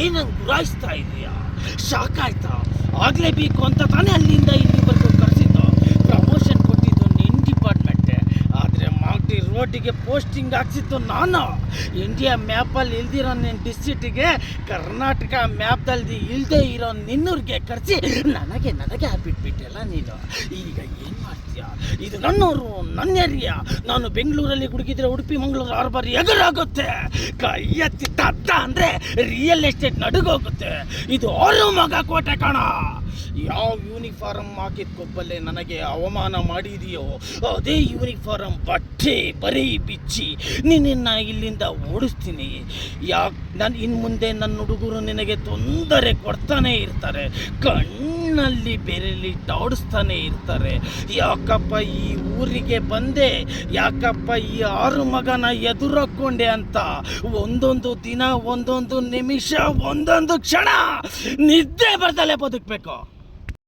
ಏನಂಗ್ ಗುರಾಯಿಸ್ತಾ ಇದೀಯಾ? ಶಾಕ್ ಆಯ್ತಾ? ಆಗ್ಲೇಬೇಕು ಅಂತ ತಾನೇ ಅಲ್ಲಿಂದ ಇಲ್ಲಿವರೆಗೂ ಕರೆಸಿದ್ದು. ಪ್ರಮೋಷನ್ ಕೊಟ್ಟಿದ್ದು ನಿನ್ನ ಡಿಪಾರ್ಟ್ಮೆಂಟೇ, ಆದರೆ ಮಾಗಡಿ ರೋಡಿಗೆ ಪೋಸ್ಟಿಂಗ್ ಹಾಕ್ಸಿದ್ದು ನಾನು. ಇಂಡಿಯಾ ಮ್ಯಾಪಲ್ಲಿ ಇಲ್ದಿರೋ ನಿನ್ನ ಡಿಸ್ಟ್ರಿಕ್ಟಿಗೆ ಕರ್ನಾಟಕ ಮ್ಯಾಪ್ದಲ್ಲಿ ಇಲ್ಲದೆ ಇರೋ ನಿನ್ನೂರಿಗೆ ಕರೆಸಿ ನನಗೆ ಬಿಟ್ಬಿಟ್ಟೆಲ್ಲ ನೀನು. ಈಗ ಏನು ಮಾಡ್ತೀಯ? ಇದು ನನ್ನೂರು, ನನ್ನ ಏರಿಯಾ. ನಾನು ಬೆಂಗಳೂರಲ್ಲಿ ಹುಡುಗಿದ್ರೆ ಉಡುಪಿ ಮಂಗಳೂರು ಹಾರ್ಬರ್ ಎದುರಾಗುತ್ತೆ. ಕೈ ಎತ್ತಿ ತತ್ತ ಅಂದರೆ ರಿಯಲ್ ಎಸ್ಟೇಟ್ ನಡುಗೋಗುತ್ತೆ. ಇದು ಆರು ಮಗ ಕೋಟೆ ಕಣ. ಯಾವ ಯೂನಿಫಾರ್ಮ್ ಹಾಕಿದ ಕೊಬ್ಬಲ್ಲೇ ನನಗೆ ಅವಮಾನ ಮಾಡಿದೆಯೋ ಅದೇ ಯೂನಿಫಾರ್ಮ್ ಬಟ್ಟೆ ಬರೀ ಬಿಚ್ಚಿ ನಿನ್ನ ಇಲ್ಲಿಂದ ಓಡಿಸ್ತೀನಿ. ನಾನು ಇನ್ನು ಮುಂದೆ ನನ್ನ ಹುಡುಗರು ನಿನಗೆ ತೊಂದರೆ ಕೊಡ್ತಾನೆ ಇರ್ತಾರೆ, ಕಣ್ಣಲ್ಲಿ ಬೆರಳಿಟ್ಟು ಓಡಿಸ್ತಾನೆ ಇರ್ತಾರೆ. ಯಾಕಪ್ಪ ಈ ಊರಿಗೆ ಬಂದೆ, ಯಾಕಪ್ಪ ಈ ಆರು ಮಗನ ಎದುರಾಕೊಂಡೆ ಅಂತ ಒಂದೊಂದು ದಿನ, ಒಂದೊಂದು ನಿಮಿಷ, ಒಂದೊಂದು ಕ್ಷಣ ನಿದ್ದೆ ಬರ್ದಲ್ಲೇ ಬದುಕಬೇಕು.